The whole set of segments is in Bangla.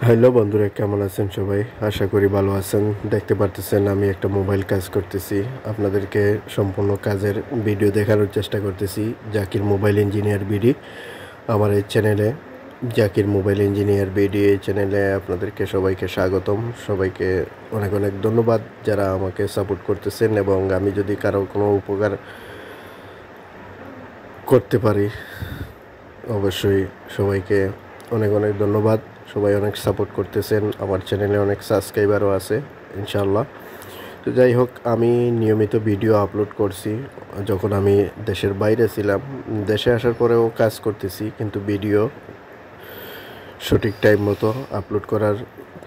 হ্যালো বন্ধুরা, কেমন আছেন সবাই? আশা করি ভালো আছেন। দেখতে পারতেছেন আমি একটা মোবাইল কাজ করতেছি। আপনাদেরকে সম্পূর্ণ কাজের ভিডিও দেখানোর চেষ্টা করতেছি। জাকির মোবাইল ইঞ্জিনিয়ার বিডি আমার এই চ্যানেলে। জাকির মোবাইল ইঞ্জিনিয়ার বিডি এই চ্যানেলে আপনাদেরকে সবাইকে স্বাগতম। সবাইকে অনেক অনেক ধন্যবাদ যারা আমাকে সাপোর্ট করতেছেন, এবং আমি যদি কারো কোনো উপকার করতে পারি অবশ্যই সবাইকে অনেক অনেক ধন্যবাদ। সবাই অনেক সাপোর্ট করতেছেন, আমার চ্যানেলে অনেক সাবস্ক্রাইবারও আছে ইনশাল্লাহ। তো যাই হোক, আমি নিয়মিত ভিডিও আপলোড করছি। যখন আমি দেশের বাইরে ছিলাম, দেশে আসার পরেও কাজ করতেছি, কিন্তু ভিডিও সঠিক টাইম মতো আপলোড করার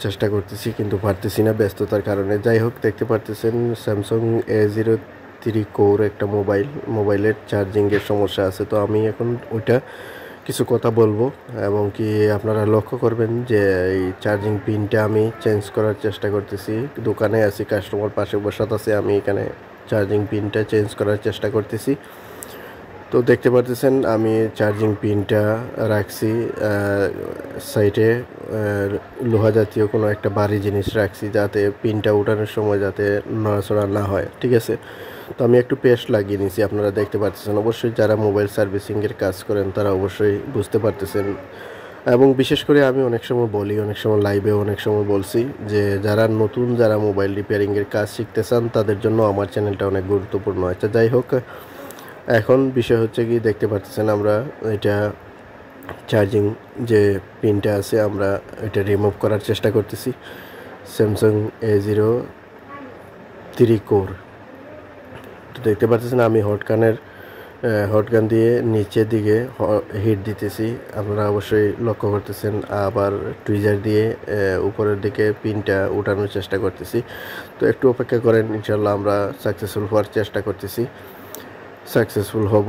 চেষ্টা করতেছি, কিন্তু পারতেছি না ব্যস্ততার কারণে। যাই হোক, দেখতে পারতেছেন স্যামসাং A03 কোর একটা মোবাইলের চার্জিংয়ের সমস্যা আছে। তো আমি এখন ওইটা কিছু কথা বলবো, এবং কি আপনারা লক্ষ্য করবেন যে এই চার্জিং পিনটা আমি চেঞ্জ করার চেষ্টা করতেছি। দোকানে আছি, কাস্টমার পাশে বসাত আছে, আমি এখানে চার্জিং পিনটা চেঞ্জ করার চেষ্টা করতেছি। তো দেখতে পারতেছেন আমি চার্জিং পিনটা রাখছি সাইডে, লোহা জাতীয় কোনো একটা ভারী জিনিস রাখছি, যাতে পিনটা উঠানোর সময় যাতে নড়াচড়া না হয়। ঠিক আছে, তো আমি একটু পেস্ট লাগিয়ে নিয়েছি, আপনারা দেখতে পারতেছেন। অবশ্যই যারা মোবাইল সার্ভিসিংয়ের কাজ করেন তারা অবশ্যই বুঝতে পারতেছেন। এবং বিশেষ করে আমি অনেক সময় বলি, অনেক সময় লাইভে অনেক সময় বলছি যে যারা মোবাইল রিপেয়ারিংয়ের কাজ শিখতে চান তাদের জন্য আমার চ্যানেলটা অনেক গুরুত্বপূর্ণ। আচ্ছা, যাই হোক, এখন বিষয় হচ্ছে কি, দেখতে পাচ্ছেন আমরা এটা চার্জিং যে পিনটা আছে আমরা এটা রিমুভ করার চেষ্টা করতেছি। Samsung A03 core. তো দেখতে পাচ্ছেন আমি হটগান দিয়ে নিচের দিকে হিট দিতেছি, আপনারা অবশ্যই লক্ষ্য করতেছেন। আবার টুইজার দিয়ে উপরের দিকে পিনটা উঠানোর চেষ্টা করতেছি। তো একটু অপেক্ষা করেন, ইনশাল্লাহ আমরা সাকসেসফুল হওয়ার চেষ্টা করতেছি, সাকসেসফুল হব।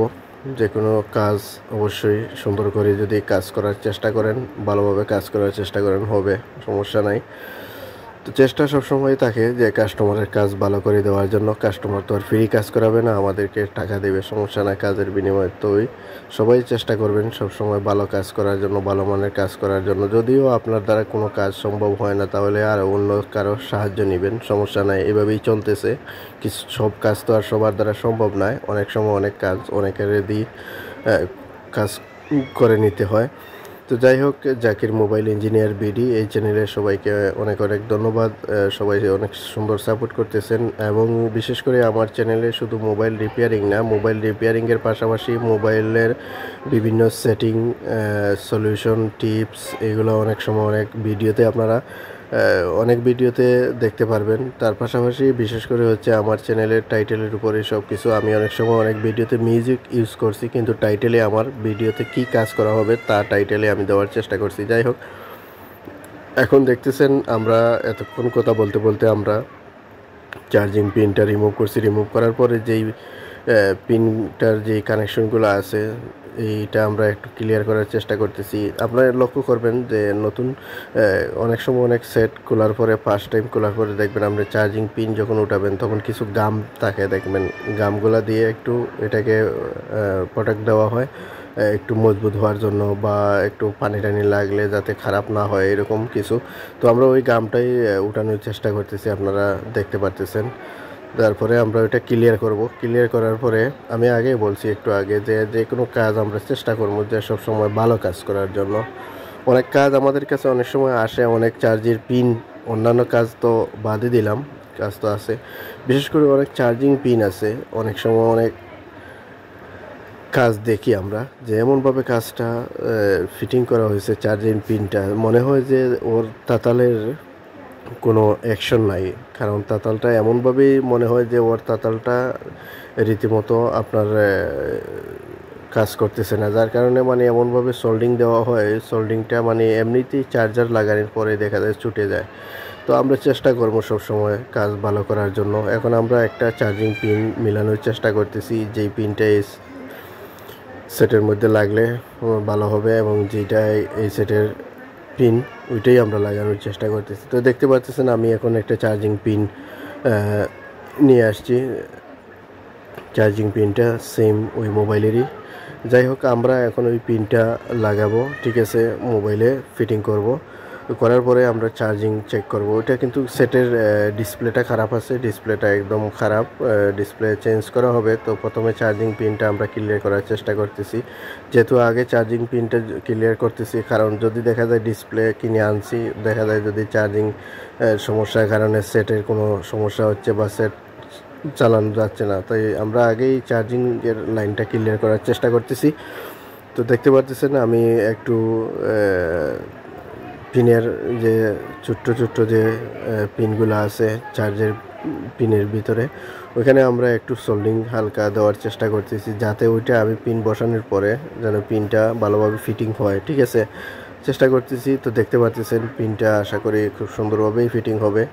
যে কোনো কাজ অবশ্যই সুন্দর করে যদি কাজ করার চেষ্টা করেন, ভালোভাবে কাজ করার চেষ্টা করেন, হবে, সমস্যা নাই। তো চেষ্টা সবসময় থাকে যে কাস্টমারের কাজ ভালো করে দেওয়ার জন্য। কাস্টমার তো আর ফ্রি কাজ করাবে না, আমাদেরকে টাকা দেবে, সমস্যা নাই, কাজের বিনিময়ে। তো সবাই চেষ্টা করবেন সবসময় ভালো কাজ করার জন্য, ভালো মানের কাজ করার জন্য। যদিও আপনার দ্বারা কোনো কাজ সম্ভব হয় না, তাহলে আর অন্য কারো সাহায্য নেবেন, সমস্যা নাই। এভাবেই চলতেছে। কিছু সব কাজ তো আর সবার দ্বারা সম্ভব নয়, অনেক সময় অনেক কাজ অনেকের দিয়ে কাজ করে নিতে হয়। তো যাই হোক, জাকির মোবাইল ইঞ্জিনিয়ার বিডি এই চ্যানেলে সবাইকে অনেক অনেক ধন্যবাদ। সবাই অনেক সুন্দর সাপোর্ট করতেছেন, এবং বিশেষ করে আমার চ্যানেলে শুধু মোবাইল রিপেয়ারিং না, মোবাইল রিপেয়ারিংয়ের পাশাপাশি মোবাইলের বিভিন্ন সেটিং, সলিউশন, টিপস, এগুলো অনেক সময় অনেক ভিডিওতে আপনারা অনেক ভিডিওতে দেখতে পারবেন। তার পাশাপাশি বিশেষ করে হচ্ছে আমার চ্যানেলের টাইটেলের উপরে সব কিছু। আমি অনেক সময় অনেক ভিডিওতে মিউজিক ইউজ করছি, কিন্তু টাইটেলে আমার ভিডিওতে কি কাজ করা হবে তা টাইটেলে আমি দেওয়ার চেষ্টা করছি। যাই হোক, এখন দেখতেছেন আমরা এতক্ষণ কথা বলতে বলতে আমরা চার্জিং পিনটা রিমুভ করছি। রিমুভ করার পরে যেই পিনটার যেই কানেকশনগুলো আছে এইটা আমরা একটু ক্লিয়ার করার চেষ্টা করতেছি। আপনারা লক্ষ্য করবেন যে নতুন অনেক সময় অনেক সেট খোলার পরে, ফার্স্ট টাইম খোলার পরে দেখবেন আপনি চার্জিং পিন যখন উঠাবেন তখন কিছু গাম থাকে, দেখবেন গামগুলা দিয়ে একটু এটাকে প্রোটেক্ট দেওয়া হয় একটু মজবুত হওয়ার জন্য, বা একটু পানি টানি লাগলে যাতে খারাপ না হয়, এরকম কিছু। তো আমরা ওই গামটাই উঠানোর চেষ্টা করতেছি, আপনারা দেখতে পারতেছেন। তারপরে আমরা ওইটা ক্লিয়ার করব। ক্লিয়ার করার পরে আমি আগেই বলছি একটু আগে যে যে কোনো কাজ আমরা চেষ্টা করবো যে সব সময় ভালো কাজ করার জন্য। অনেক কাজ আমাদের কাছে অনেক সময় আসে, অনেক চার্জের পিন, অন্যান্য কাজ তো বাদই দিলাম, কাজ তো আছে, বিশেষ করে অনেক চার্জিং পিন আছে। অনেক সময় অনেক কাজ দেখি আমরা যে এমনভাবে কাজটা ফিটিং করা হয়েছে, চার্জিং পিনটা মনে হয় যে ওর তাতালের কোনো অ্যাকশন নাই। কারণ তাতালটা এমনভাবেই মনে হয় যে ওর তাতালটা রীতিমতো আপনার কাজ করতেছে না, যার কারণে মানে এমনভাবে সোল্ডিং দেওয়া হয়, সোল্ডিংটা মানে এমনিতেই চার্জার লাগানোর পরে দেখা যায় ছুটে যায়। তো আমরা চেষ্টা করবো সবসময় কাজ ভালো করার জন্য। এখন আমরা একটা চার্জিং পিন মিলানোর চেষ্টা করতেছি, যেই পিনটা সেটের মধ্যে লাগলে ভালো হবে, এবং যেটা এই সেটের পিন ওইটাই আমরা লাগানোর চেষ্টা করতেছি। তো দেখতে পাচ্ছেন আমি এখন একটা চার্জিং পিন নিয়ে আসছি, চার্জিং পিনটা সেম ওই মোবাইলেরই। যাই হোক, আমরা এখন ওই পিনটা লাগাবো, ঠিক আছে, মোবাইলে ফিটিং করব। তো করার পরে আমরা চার্জিং চেক করব। ওইটা কিন্তু সেটের ডিসপ্লেটা খারাপ আছে, ডিসপ্লেটা একদম খারাপ, ডিসপ্লে চেঞ্জ করা হবে। তো প্রথমে চার্জিং পিনটা আমরা ক্লিয়ার করার চেষ্টা করতেছি, যেহেতু আগে চার্জিং পিনটা ক্লিয়ার করতেছি, কারণ যদি দেখা যায় ডিসপ্লে কিনে আনছি, দেখা যায় যদি চার্জিং সমস্যার কারণে সেটের কোনো সমস্যা হচ্ছে বা সেট চালানো যাচ্ছে না, তাই আমরা আগেই চার্জিংয়ের লাইনটা ক্লিয়ার করার চেষ্টা করতেছি। তো দেখতে পাচ্ছেন আমি একটু পিনের যে ছোট্ট ছোট্ট যে পিনগুলো আছে চার্জের পিনের ভিতরে, ওইখানে আমরা একটু সোল্ডিং হালকা দেওয়ার চেষ্টা করতেছি, যাতে ওইটা আমি পিন বসানোর পরে যেন পিনটা ভালোভাবে ফিটিং হয়। ঠিক আছে, চেষ্টা করতেছি। তো দেখতে পাচ্ছেন পিনটা আশা করি খুব সুন্দরভাবেই ফিটিং হবে।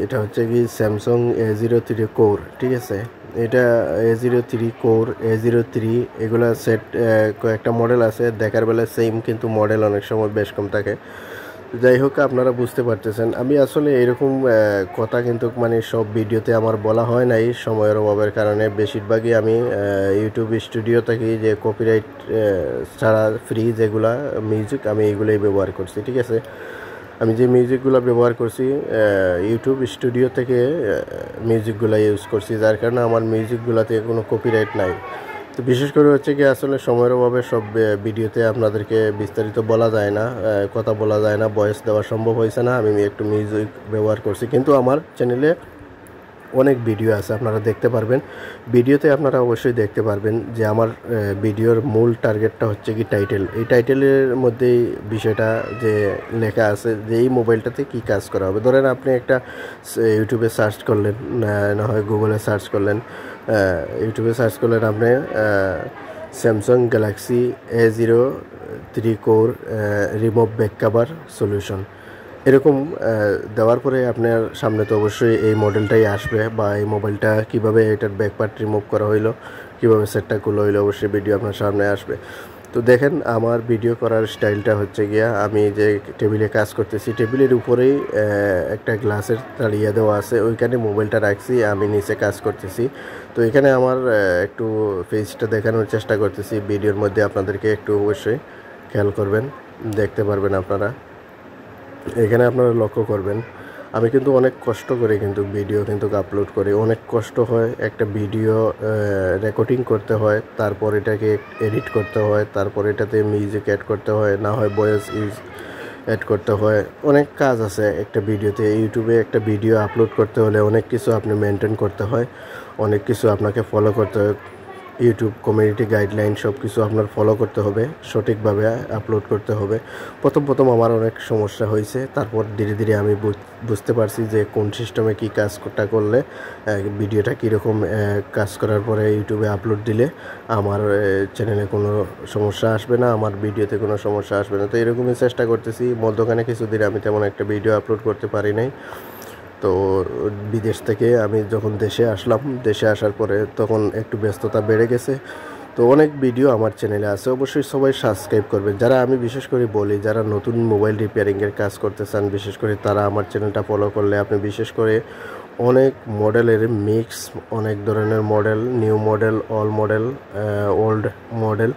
এটা হচ্ছে কি স্যামসাং A03 কোর। ঠিক আছে, এটা A03 কোর, A03 এগুলা সেট কয়েকটা মডেল আছে, দেখার বেলায় সেম কিন্তু মডেল অনেক সময় বেশ কম থাকে। যাই হোক, আপনারা বুঝতে পারতেছেন আমি আসলে এরকম কথা কিন্তু মানে সব ভিডিওতে আমার বলা হয় নাই সময়ের অভাবের কারণে। বেশিরভাগই আমি ইউটিউব স্টুডিও থেকে যে কপিরাইট ছাড়া ফ্রি যেগুলা মিউজিক, আমি এইগুলোই ব্যবহার করছি। ঠিক আছে, আমি যে মিউজিকগুলো ব্যবহার করছি ইউটিউব স্টুডিও থেকে মিউজিকগুলো ইউজ করছি, যার কারণে আমার মিউজিকগুলোতে কোনো কপিরাইট নাই। তো বিশেষ করে হচ্ছে কি আসলে সময়ের অভাবে সব ভিডিওতে আপনাদেরকে বিস্তারিত বলা যায় না, কথা বলা যায় না, ভয়েস দেওয়া সম্ভব হয়েছে না। আমি একটু মিউজিক ব্যবহার করছি, কিন্তু আমার চ্যানেলে অনেক ভিডিও আছে, আপনারা দেখতে পারবেন। ভিডিওতে আপনারা অবশ্যই দেখতে পারবেন যে আমার ভিডিওর মূল টার্গেটটা হচ্ছে কি টাইটেল। এই টাইটেলের মধ্যেই বিষয়টা যে লেখা আছে যে এই মোবাইলটাতে কি কাজ করা হবে। ধরেন আপনি একটা ইউটিউবে সার্চ করলেন, না হয় গুগলে সার্চ করলেন, ইউটিউবে সার্চ করলেন আপনি Samsung Galaxy A03 core remove back cover solution, এরকম দেওয়ার পরে আপনার সামনে তো অবশ্যই এই মডেলটাই আসবে, বা এই মোবাইলটা কিভাবে এটার ব্যাক পার্ট রিমুভ করা হইলো, কিভাবে সেটটা খুলে হইলো, অবশ্যই ভিডিও আপনার সামনে আসবে। তো দেখেন আমার ভিডিও করার স্টাইলটা হচ্ছে গিয়া, আমি যে টেবিলে কাজ করতেছি, টেবিলের উপরেই একটা গ্লাসের তাড়িয়ে দেওয়া আছে, ওইখানে মোবাইলটা রাখছি, আমি নিচে কাজ করতেছি। তো এখানে আমার একটু ফেসটা দেখানোর চেষ্টা করতেছি ভিডিওর মধ্যে, আপনাদেরকে একটু অবশ্যই খেয়াল করবেন, দেখতে পারবেন আপনারা। এখানে আপনারা লক্ষ্য করবেন আমি কিন্তু অনেক কষ্ট করে কিন্তু ভিডিও কিন্তু আপলোড করি, অনেক কষ্ট হয়। একটা ভিডিও রেকর্ডিং করতে হয়, তারপর এটাকে এডিট করতে হয়, তারপর এটাতে মিউজিক অ্যাড করতে হয়, না হয় ভয়েস অ্যাড করতে হয়, অনেক কাজ আছে একটা ভিডিওতে। ইউটিউবে একটা ভিডিও আপলোড করতে হলে অনেক কিছু আপনি মেনটেন করতে হয়, অনেক কিছু আপনাকে ফলো করতে হয়। ইউটিউব কমিউনিটি গাইডলাইন সব কিছু আপনার ফলো করতে হবে, সঠিকভাবে আপলোড করতে হবে। প্রথম আমার অনেক সমস্যা হয়েছে, তারপর ধীরে ধীরে আমি বুঝতে পারছি যে কোন সিস্টেমে কী কাজটা করলে ভিডিওটা কীরকম কাজ করার পরে ইউটিউবে আপলোড দিলে আমার চ্যানেলে কোনো সমস্যা আসবে না, আমার ভিডিওতে কোনো সমস্যা আসবে না। তো এরকমই চেষ্টা করতেছি। মধ্যখানে কিছুদিন আমি তেমন একটা ভিডিও আপলোড করতে পারি নাই। তো বিদেশ থেকে আমি যখন দেশে আসলাম, দেশে আসার পরে তখন একটু ব্যস্ততা বেড়ে গেছে। তো অনেক ভিডিও আমার চ্যানেলে আছে, অবশ্যই সবাই সাবস্ক্রাইব করবেন। যারা আমি বিশেষ করে বলি, যারা নতুন মোবাইল রিপেয়ারিংয়ের কাজ করতে চান, বিশেষ করে তারা আমার চ্যানেলটা ফলো করলে আপনি বিশেষ করে অনেক মডেলের মিক্স, অনেক ধরনের model, new model, all model, old model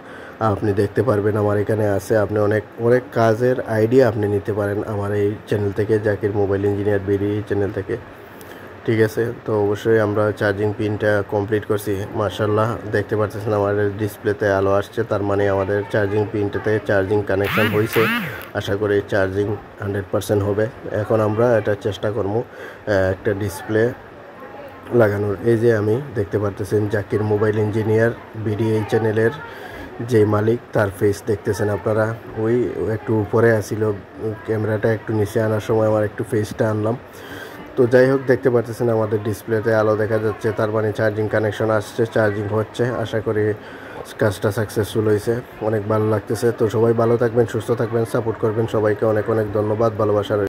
আপনি দেখতে পারবেন আমার এখানে আছে। আপনি অনেক অনেক কাজের আইডিয়া আপনি নিতে পারেন আমার এই চ্যানেল থেকে, Zakir mobile engineer BD channel থেকে। ঠিক আছে, তো অবশ্যই আমরা চার্জিং পিনটা কমপ্লিট করছি। মাশাআল্লাহ দেখতে পাচ্ছেন আমাদের ডিসপ্লেতে আলো আসছে, তার মানে আমাদের চার্জিং পিনটাতে চার্জিং কানেকশন হয়েছে। আশা করি চার্জিং 100% হবে। এখন আমরা এটা চেষ্টা করবো একটা ডিসপ্লে লাগানোর। এই যে আমি দেখতে পারতেছেন জাকির মোবাইল ইঞ্জিনিয়ার বিডি এই চ্যানেলের যে মালিক, তার ফেস দেখতেছেন আপনারা। ওই একটু উপরে আসিল, ক্যামেরাটা একটু নিচে আনার সময় আমার একটু ফেসটা আনলাম। তো যাই হোক, দেখতে পাচ্ছেন আমাদের ডিসপ্লেতে আলো দেখা যাচ্ছে, তার মানে চার্জিং কানেকশন আসছে, চার্জিং হচ্ছে। আশা করি কাজটা সাকসেসফুল হয়েছে, অনেক ভালো লাগতেছে। তো সবাই ভালো থাকবেন, সুস্থ থাকবেন, সাপোর্ট করবেন সবাইকে। অনেক অনেক ধন্যবাদ, ভালোবাসার।